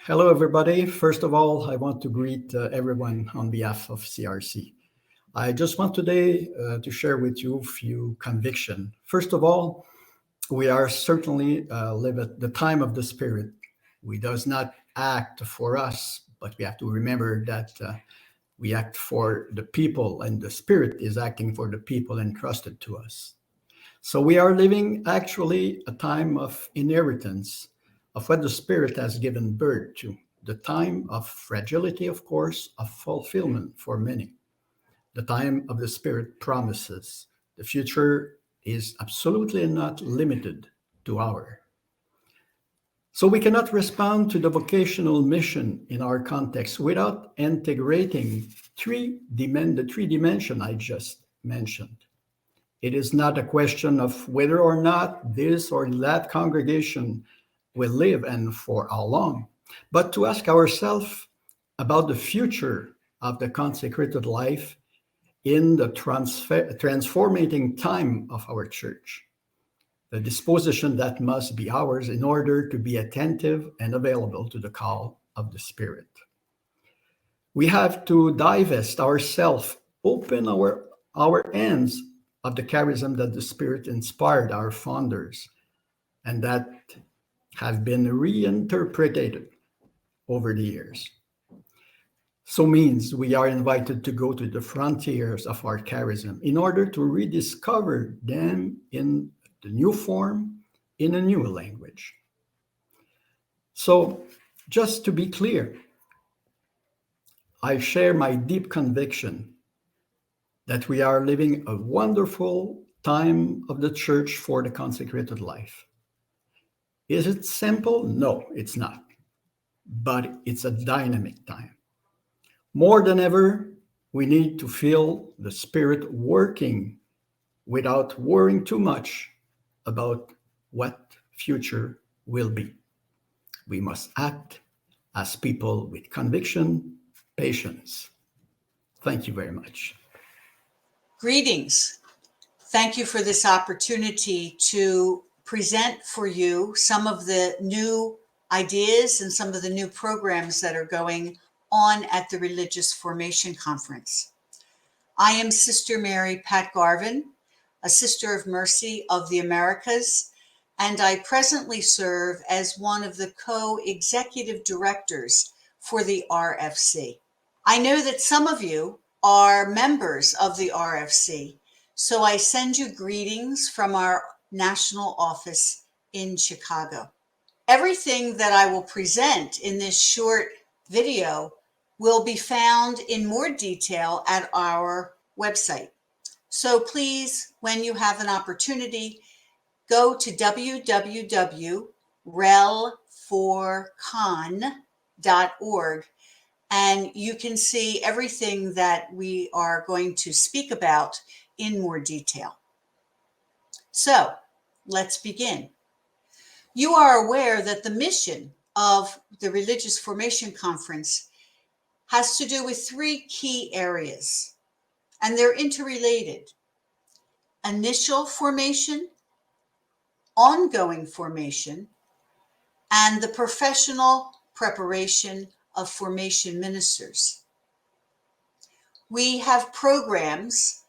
Hello, everybody. First of all, I want to greet everyone on behalf of CRC. I just want today to share with you a few convictions. First of all, we are certainly live at the time of the Spirit. We does not act for us, but we have to remember that we act for the people, and the Spirit is acting for the people entrusted to us. So we are living actually a time of inheritance of what the Spirit has given birth to, the time of fragility, of course, of fulfillment for many. The time of the Spirit promises. The future is absolutely not limited to our. So we cannot respond to the vocational mission in our context without integrating the three dimension I just mentioned. It is not a question of whether or not this or that congregation will live and for how long, but to ask ourselves about the future of the consecrated life in the transforming time of our church, the disposition that must be ours in order to be attentive and available to the call of the Spirit. We have to divest ourselves, open our hands of the charism that the Spirit inspired our founders and that have been reinterpreted over the years. So means we are invited to go to the frontiers of our charism in order to rediscover them in the new form, in a new language. So just to be clear, I share my deep conviction that we are living a wonderful time of the church for the consecrated life. Is it simple? No, it's not. But it's a dynamic time. More than ever, we need to feel the Spirit working without worrying too much about what future will be. We must act as people with conviction, patience. Thank you very much. Greetings. Thank you for this opportunity to present for you some of the new ideas and some of the new programs that are going on at the Religious Formation Conference. I am Sister Mary Pat Garvin, a Sister of Mercy of the Americas, and I presently serve as one of the co-executive directors for the RFC. I know that some of you are members of the RFC, so I send you greetings from our national office in Chicago. Everything that I will present in this short video will be found in more detail at our website. So please, when you have an opportunity, go to www.relforcon.org and you can see everything that we are going to speak about in more detail. So let's begin. You are aware that the mission of the Religious Formation Conference has to do with three key areas, and they're interrelated: initial formation, ongoing formation, and the professional preparation of formation ministers. We have programs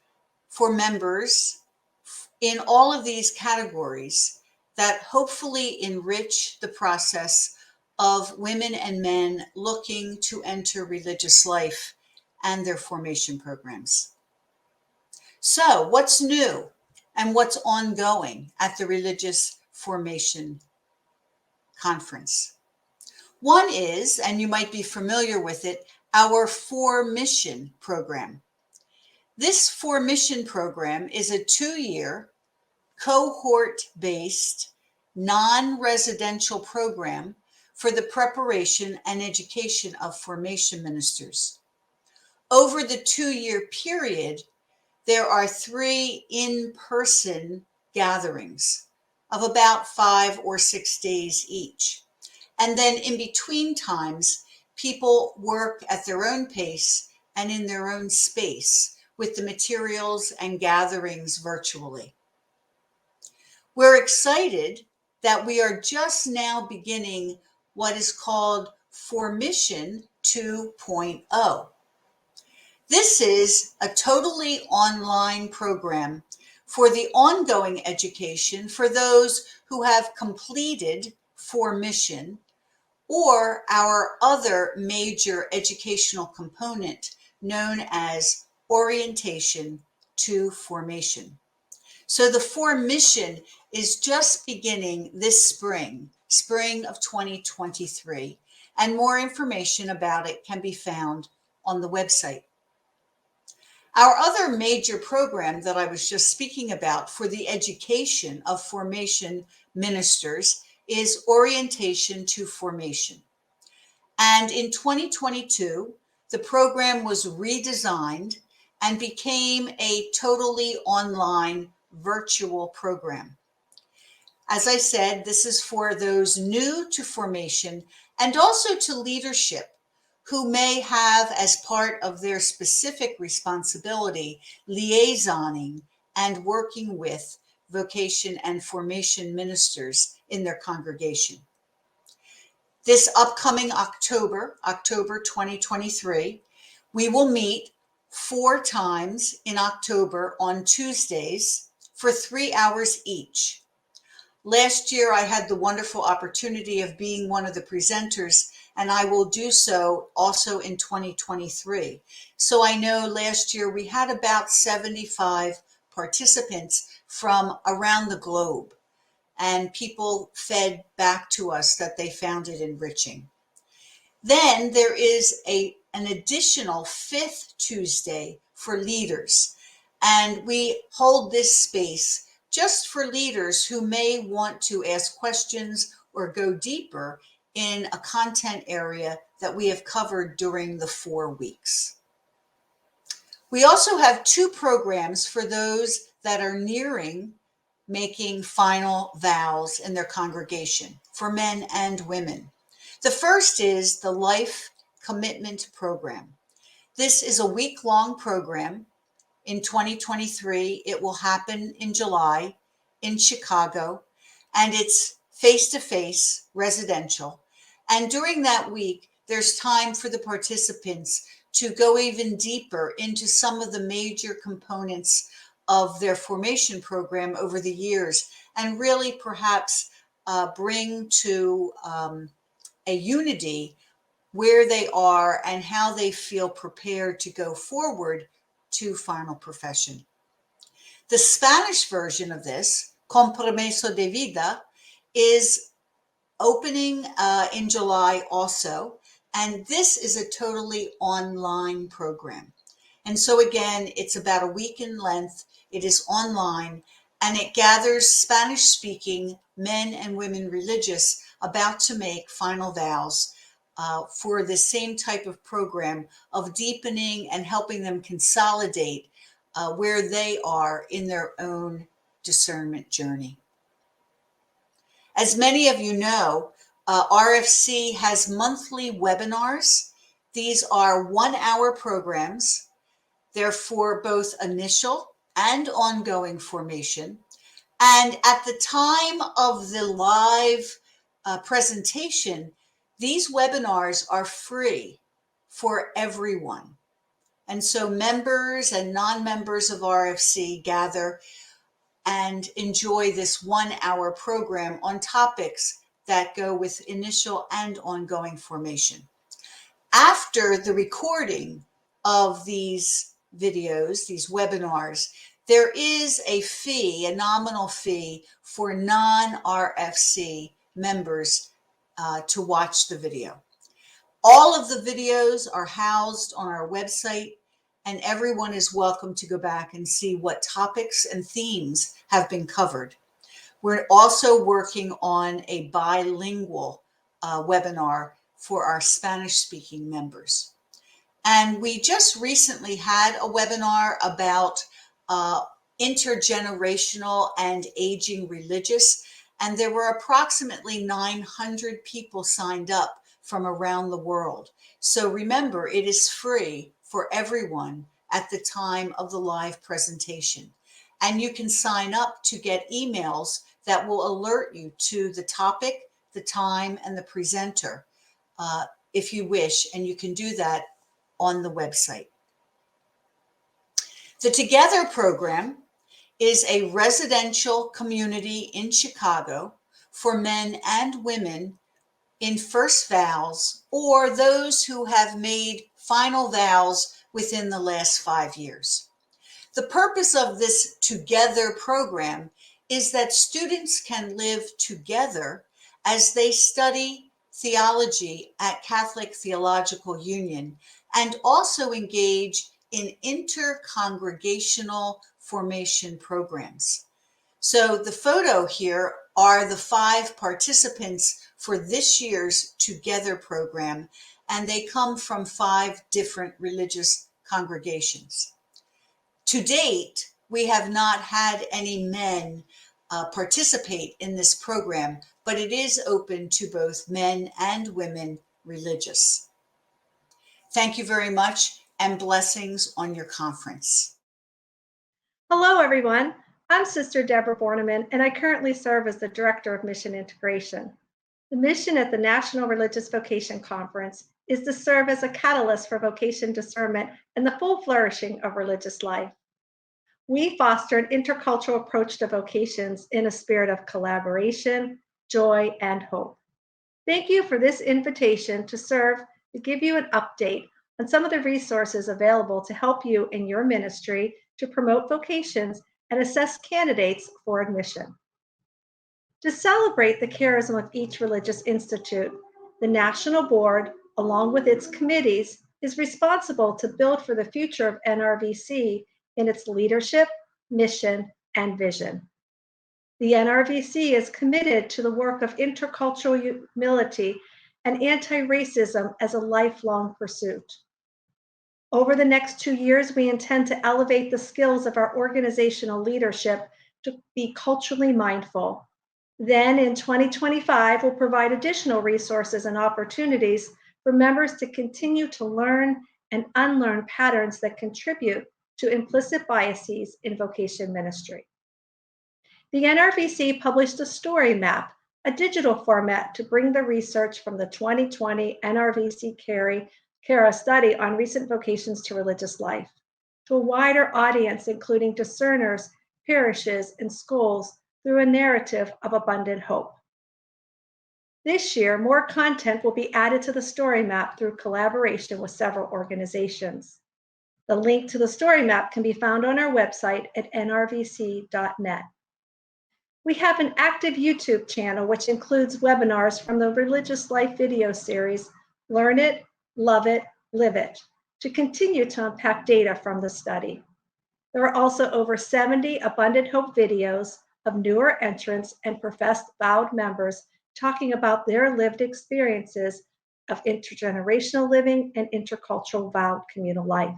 for members in all of these categories that hopefully enrich the process of women and men looking to enter religious life and their formation programs. So, what's new and what's ongoing at the Religious Formation Conference? One is, and you might be familiar with it, our For-Mission program. This For-Mission program is a 2-year, cohort-based, non-residential program for the preparation and education of formation ministers. Over the 2-year period, there are 3 in-person gatherings of about 5 or 6 days each. And then in between times, people work at their own pace and in their own space with the materials and gatherings virtually. We're excited that we are just now beginning what is called Formation 2.0. This is a totally online program for the ongoing education for those who have completed Formation or our other major educational component known as Orientation to Formation. So the Formation is just beginning this spring of 2023, and more information about it can be found on the website. Our other major program that I was just speaking about for the education of formation ministers is Orientation to Formation. And in 2022, the program was redesigned and became a totally online virtual program. As I said, this is for those new to formation and also to leadership who may have, as part of their specific responsibility, liaisoning and working with vocation and formation ministers in their congregation. This upcoming October 2023, we will meet 4 times in October on Tuesdays for 3 hours each. Last year, I had the wonderful opportunity of being one of the presenters, and I will do so also in 2023. So I know last year we had about 75 participants from around the globe, and people fed back to us that they found it enriching. Then there is an additional 5th Tuesday for leaders, and we hold this space just for leaders who may want to ask questions or go deeper in a content area that we have covered during the 4 weeks. We also have 2 programs for those that are nearing making final vows in their congregation for men and women. The first is the Life Commitment Program. This is a week-long program. In 2023, it will happen in July in Chicago, and it's face-to-face residential. And during that week, there's time for the participants to go even deeper into some of the major components of their formation program over the years, and really perhaps bring to a unity where they are and how they feel prepared to go forward to final profession. The Spanish version of this, Compromiso de Vida, is opening in July also, and this is a totally online program. And so again, it's about a week in length. It is online, and it gathers Spanish-speaking men and women religious about to make final vows for the same type of program of deepening and helping them consolidate where they are in their own discernment journey. As many of you know, RFC has monthly webinars. These are 1-hour programs. They're for both initial and ongoing formation. And at the time of the live presentation, these webinars are free for everyone. And so members and non-members of RFC gather and enjoy this 1-hour program on topics that go with initial and ongoing formation. After the recording of these videos, these webinars, there is a fee, a nominal fee for non-RFC members to watch the video. All of the videos are housed on our website, and everyone is welcome to go back and see what topics and themes have been covered. We're also working on a bilingual webinar for our Spanish-speaking members. And we just recently had a webinar about intergenerational and aging religious, and there were approximately 900 people signed up from around the world. So remember, it is free for everyone at the time of the live presentation. And you can sign up to get emails that will alert you to the topic, the time, and the presenter if you wish, and you can do that on the website. The Together program is a residential community in Chicago for men and women in first vows or those who have made final vows within the last 5 years. The purpose of this Together program is that students can live together as they study theology at Catholic Theological Union and also engage in intercongregational formation programs. So the photo here are the 5 participants for this year's Together program, and they come from 5 different religious congregations. To date, we have not had any men participate in this program, but it is open to both men and women religious. Thank you very much, and blessings on your conference. Hello, everyone. I'm Sister Deborah Borneman, and I currently serve as the Director of Mission Integration. The mission at the National Religious Vocation Conference is to serve as a catalyst for vocation discernment and the full flourishing of religious life. We foster an intercultural approach to vocations in a spirit of collaboration, joy, and hope. Thank you for this invitation to serve to give you an update on some of the resources available to help you in your ministry to promote vocations and assess candidates for admission. To celebrate the charism of each religious institute, the National Board, along with its committees, is responsible to build for the future of NRVC in its leadership, mission, and vision. The NRVC is committed to the work of intercultural humility and anti-racism as a lifelong pursuit. Over the next 2 years, we intend to elevate the skills of our organizational leadership to be culturally mindful. Then in 2025, we'll provide additional resources and opportunities for members to continue to learn and unlearn patterns that contribute to implicit biases in vocation ministry. The NRVC published a story map, a digital format to bring the research from the 2020 NRVC CARA study on recent vocations to religious life to a wider audience, including discerners, parishes, and schools, through a narrative of abundant hope. This year, more content will be added to the story map through collaboration with several organizations. The link to the story map can be found on our website at nrvc.net. We have an active YouTube channel which includes webinars from the Religious Life video series, Learn It, Love It, Live It, to continue to unpack data from the study. There are also over 70 Abundant Hope videos of newer entrants and professed vowed members talking about their lived experiences of intergenerational living and intercultural vowed communal life.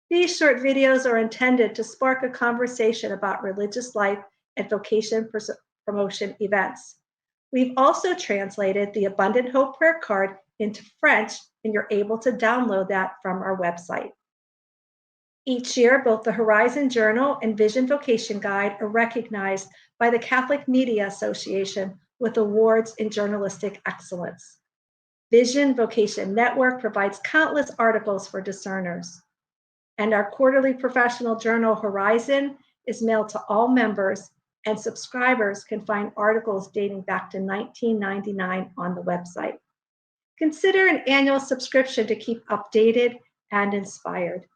These short videos are intended to spark a conversation about religious life and vocation promotion events. We've also translated the Abundant Hope prayer card into French, and you're able to download that from our website. Each year, both the Horizon Journal and Vision Vocation Guide are recognized by the Catholic Media Association with awards in journalistic excellence. Vision Vocation Network provides countless articles for discerners. And our quarterly professional journal, Horizon, is mailed to all members, and subscribers can find articles dating back to 1999 on the website. Consider an annual subscription to keep updated and inspired.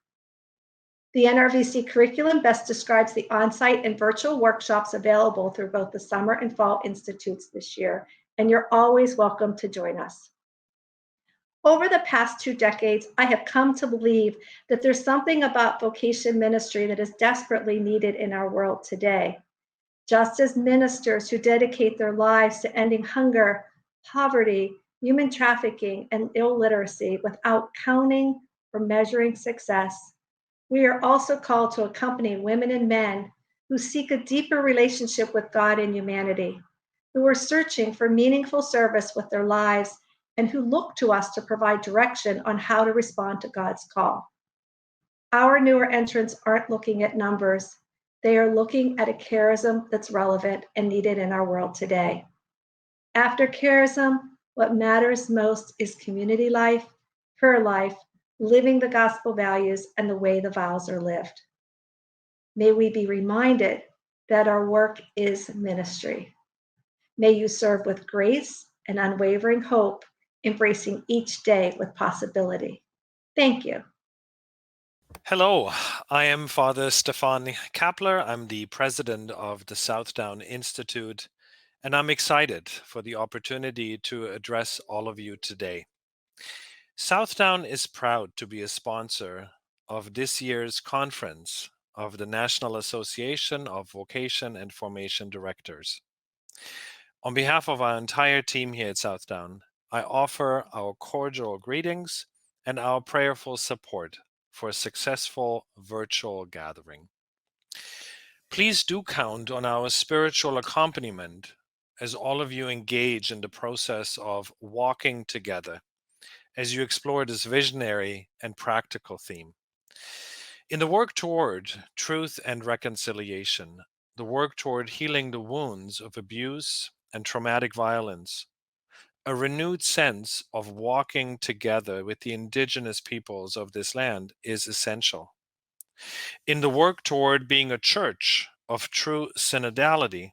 The NRVC curriculum best describes the on-site and virtual workshops available through both the summer and fall institutes this year, and you're always welcome to join us. Over the past 2 decades, I have come to believe that there's something about vocation ministry that is desperately needed in our world today. Just as ministers who dedicate their lives to ending hunger, poverty, human trafficking, and illiteracy without counting or measuring success, we are also called to accompany women and men who seek a deeper relationship with God and humanity, who are searching for meaningful service with their lives, and who look to us to provide direction on how to respond to God's call. Our newer entrants aren't looking at numbers. They are looking at a charism that's relevant and needed in our world today. After charism, What matters most is community life, prayer life, living the gospel values, and the way the vows are lived. May we be reminded that our work is ministry. May you serve with grace and unwavering hope, embracing each day with possibility. Thank you. Hello, I am Father Stefan Kapler. I'm the president of the Southdown Institute, and I'm excited for the opportunity to address all of you today. Southdown is proud to be a sponsor of this year's conference of the National Association of Vocation and Formation Directors. On behalf of our entire team here at Southdown, I offer our cordial greetings and our prayerful support for a successful virtual gathering. Please do count on our spiritual accompaniment as all of you engage in the process of walking together as you explore this visionary and practical theme. In the work toward truth and reconciliation, the work toward healing the wounds of abuse and traumatic violence, a renewed sense of walking together with the indigenous peoples of this land is essential. In the work toward being a church of true synodality,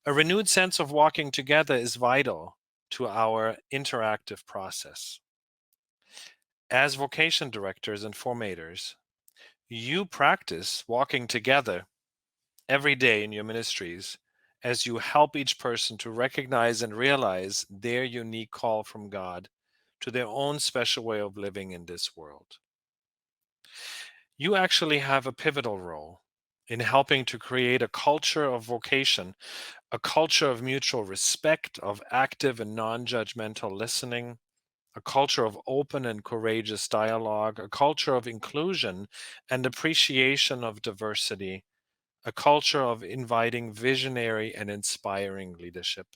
a renewed sense of walking together is vital to our interactive process. As vocation directors and formators, you practice walking together every day in your ministries as you help each person to recognize and realize their unique call from God to their own special way of living in this world. You actually have a pivotal role in helping to create a culture of vocation, a culture of mutual respect, of active and non-judgmental listening, a culture of open and courageous dialogue, a culture of inclusion and appreciation of diversity, a culture of inviting visionary and inspiring leadership.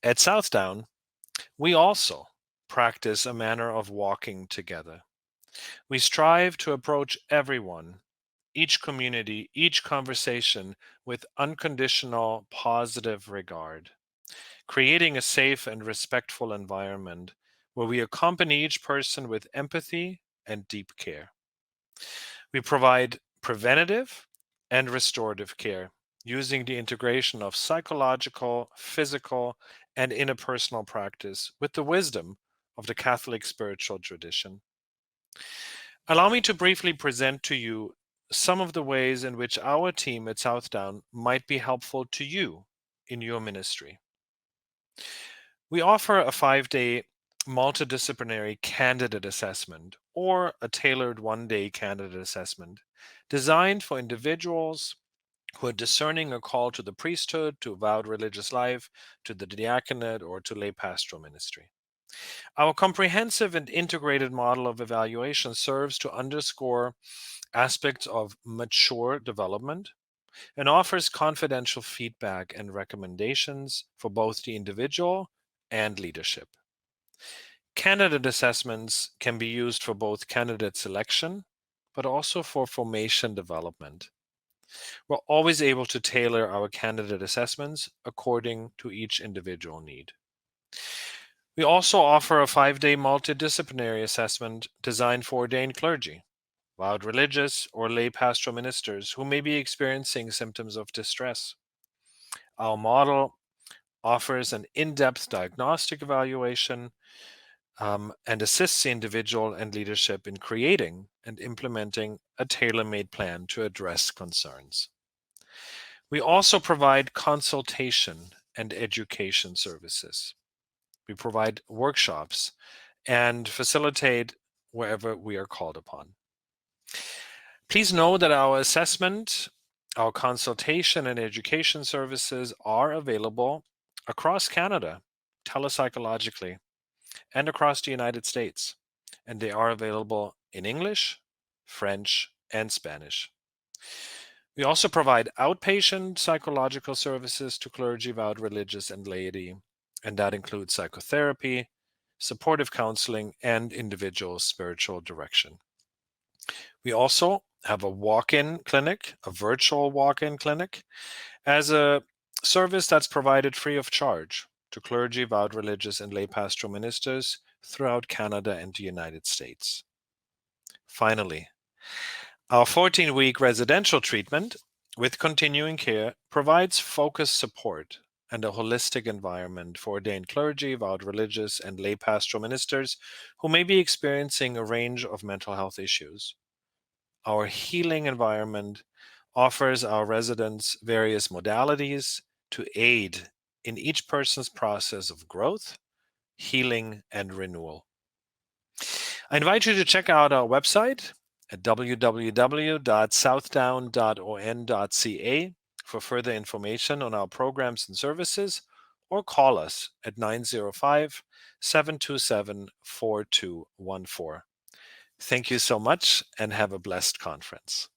At Southdown, we also practice a manner of walking together. We strive to approach everyone, each community, each conversation with unconditional positive regard, creating a safe and respectful environment where we accompany each person with empathy and deep care. We provide preventative and restorative care using the integration of psychological, physical, and interpersonal practice with the wisdom of the Catholic spiritual tradition. Allow me to briefly present to you some of the ways in which our team at Southdown might be helpful to you in your ministry. We offer a 5-day multidisciplinary candidate assessment or a tailored 1-day candidate assessment designed for individuals who are discerning a call to the priesthood, to vowed religious life, to the diaconate, or to lay pastoral ministry. Our comprehensive and integrated model of evaluation serves to underscore aspects of mature development and offers confidential feedback and recommendations for both the individual and leadership. Candidate assessments can be used for both candidate selection, but also for formation development. We're always able to tailor our candidate assessments according to each individual need. We also offer a 5-day multidisciplinary assessment designed for ordained clergy, vowed religious, or lay pastoral ministers who may be experiencing symptoms of distress. Our model offers an in-depth diagnostic evaluation and assists the individual and leadership in creating and implementing a tailor-made plan to address concerns. We also provide consultation and education services. We provide workshops and facilitate wherever we are called upon. Please know that our assessment, our consultation and education services are available across Canada, telepsychologically, and across the United States, and they are available in English, French, and Spanish. We also provide outpatient psychological services to clergy, vowed religious, and laity, and that includes psychotherapy, supportive counseling, and individual spiritual direction. We also have a walk-in clinic, a virtual walk-in clinic, as a service that's provided free of charge to to clergy, vowed religious, and lay pastoral ministers throughout Canada and the United States. Finally, our 14-week residential treatment with continuing care provides focused support and a holistic environment for ordained clergy, vowed religious, and lay pastoral ministers who may be experiencing a range of mental health issues. Our healing environment offers our residents various modalities to aid in each person's process of growth, healing, and renewal. I invite you to check out our website at www.southdown.on.ca for further information on our programs and services, or call us at 905-727-4214. Thank you so much and have a blessed conference.